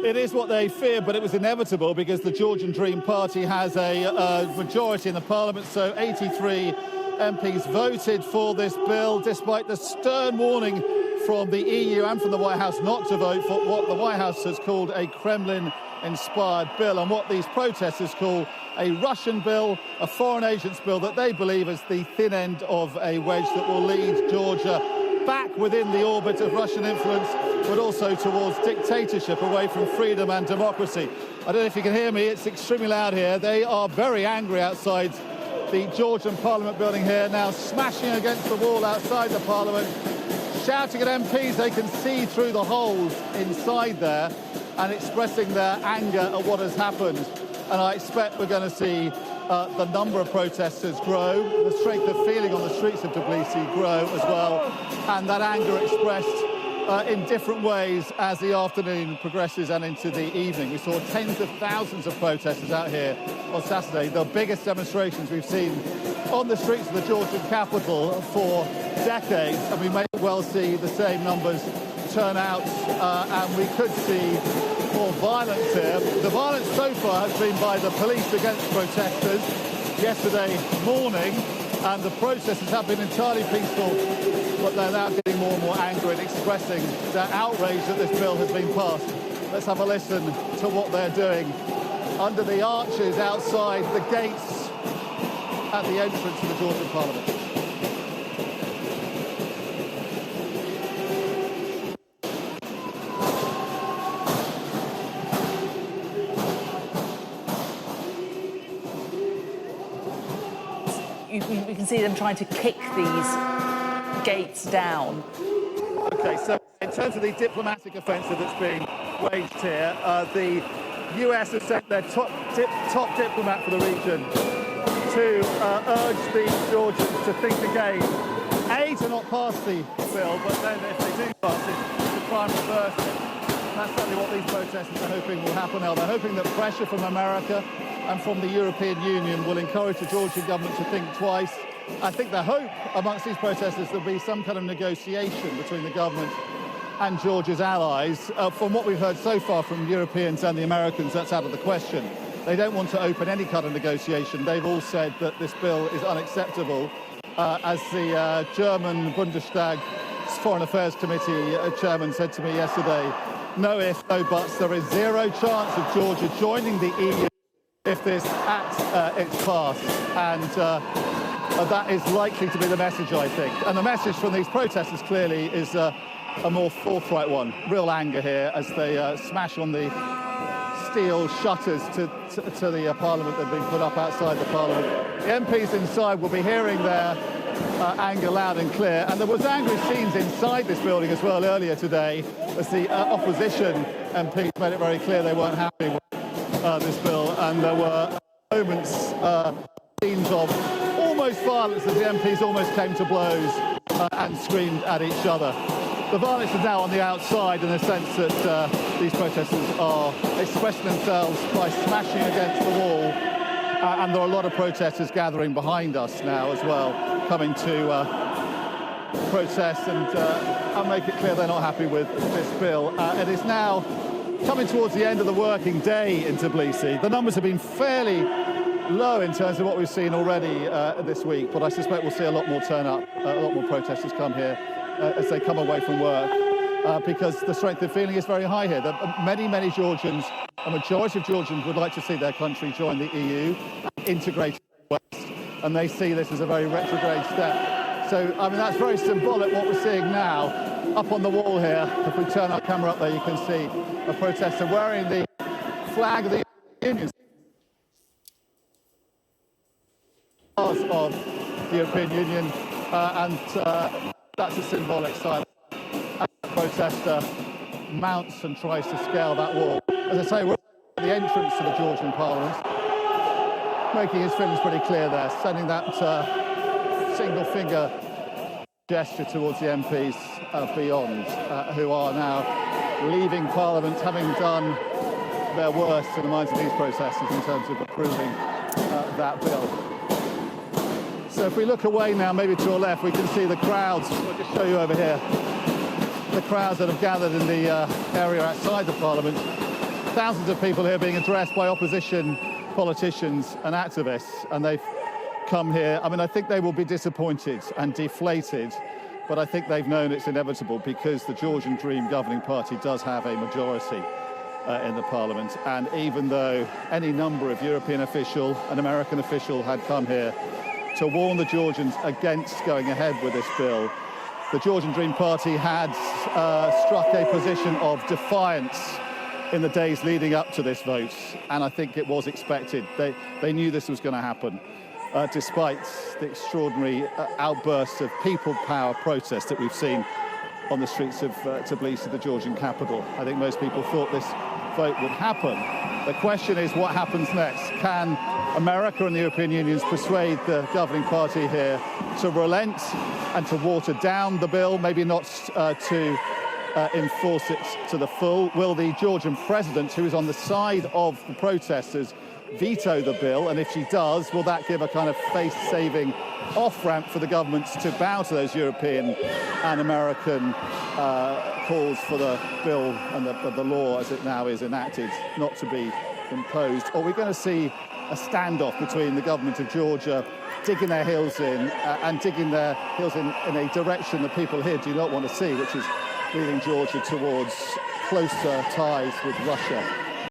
It is what they feared, but it was inevitable because the Georgian Dream Party has a majority in the parliament, so 83 MPs voted for this bill, despite the stern warning from the EU and from the White House not to vote for what the White House has called a Kremlin-inspired bill, and what these protesters call a Russian bill, a foreign agents bill that they believe is the thin end of a wedge that will lead Georgia back within the orbit of Russian influence, but also towards dictatorship, away from freedom and democracy. I don't know if you can hear me, it's extremely loud here. They are very angry outside the Georgian Parliament building here, now smashing against the wall outside the Parliament, shouting at MPs they can see through the holes inside there, and expressing their anger at what has happened. And I expect we're going to see the number of protesters grow, the strength of feeling on the streets of Tbilisi grow as well, and that anger expressed in different ways as the afternoon progresses and into the evening. We saw tens of thousands of protesters out here on Saturday, the biggest demonstrations we've seen on the streets of the Georgian capital for decades, and we may well see the same numbers turn out, and we could see more violence here. The violence so far has been by the police against protesters yesterday morning, and the protesters have been entirely peaceful, but they're now getting more and more angry and expressing their outrage that this bill has been passed. Let's have a listen to what they're doing under the arches outside the gates at the entrance to the Georgian Parliament. We can see them trying to kick these gates down. OK, so in terms of the diplomatic offensive that's being waged here, the US has sent their top diplomat for the region to urge the Georgians to think again. A, to not pass the bill, but then if they do pass it, to try and reverse it. That's certainly what these protesters are hoping will happen now. They're hoping that pressure from America and from the European Union will encourage the Georgian government to think twice. I think the hope amongst these protesters there'll be some kind of negotiation between the government and Georgia's allies. From what we've heard so far from Europeans and the Americans, that's out of the question. They don't want to open any kind of negotiation. They've all said that this bill is unacceptable. As the German Bundestag Foreign Affairs Committee chairman said to me yesterday, no ifs, no buts, there is zero chance of Georgia joining the EU if this act is passed, and that is likely to be the message, I think. And the message from these protesters clearly is a more forthright one. Real anger here as they smash on the steel shutters to the Parliament that have been put up outside the Parliament. The MPs inside will be hearing their anger loud and clear. And there was angry scenes inside this building as well earlier today as the opposition MPs made it very clear they weren't happy with this bill, and there were moments, scenes of almost violence as the MPs almost came to blows and screamed at each other. The violence is now on the outside in the sense that these protesters are expressing themselves by smashing against the wall, and there are a lot of protesters gathering behind us now as well, coming to protest and make it clear they're not happy with this bill. It is now coming towards the end of the working day in Tbilisi. The numbers have been fairly low in terms of what we've seen already this week, but I suspect we'll see a lot more turn up, a lot more protesters come here as they come away from work, because the strength of feeling is very high here. Many Georgians, a majority of Georgians would like to see their country join the EU and integrate with the West, and they see this as a very retrograde step. So, I mean, that's very symbolic what we're seeing now. Up on the wall here, if we turn our camera up there, you can see a protester wearing the flag of the Union. Of the European Union, and that's a symbolic sign. As the protester mounts and tries to scale that wall. As I say, we're at the entrance to the Georgian Parliament, making his feelings pretty clear there, sending that single finger gesture towards the MPs beyond, who are now leaving Parliament, having done their worst in the minds of these protesters in terms of approving that bill. So if we look away now, maybe to our left, we can see the crowds. I'll just show you over here. The crowds that have gathered in the area outside the Parliament, thousands of people here being addressed by opposition politicians and activists, and they've come here. I mean, I think they will be disappointed and deflated, but I think they've known it's inevitable because the Georgian Dream governing party does have a majority in the parliament. And even though any number of European official and American official had come here to warn the Georgians against going ahead with this bill, the Georgian Dream Party had struck a position of defiance in the days leading up to this vote, and I think it was expected. They knew this was going to happen, despite the extraordinary outbursts of people power protest that we've seen on the streets of Tbilisi, the Georgian capital. I think most people thought this vote would happen. The question is what happens next. Can America and the European Union persuade the governing party here to relent and to water down the bill, maybe not to enforce it to the full? Will the Georgian president, who is on the side of the protesters, veto the bill? And if she does, will that give a kind of face-saving off-ramp for the governments to bow to those European and American calls for the bill and the law as it now is enacted not to be imposed? Or are we going to see a standoff between the government of Georgia digging their heels in and digging their heels in a direction that people here do not want to see, which is leading Georgia towards closer ties with Russia?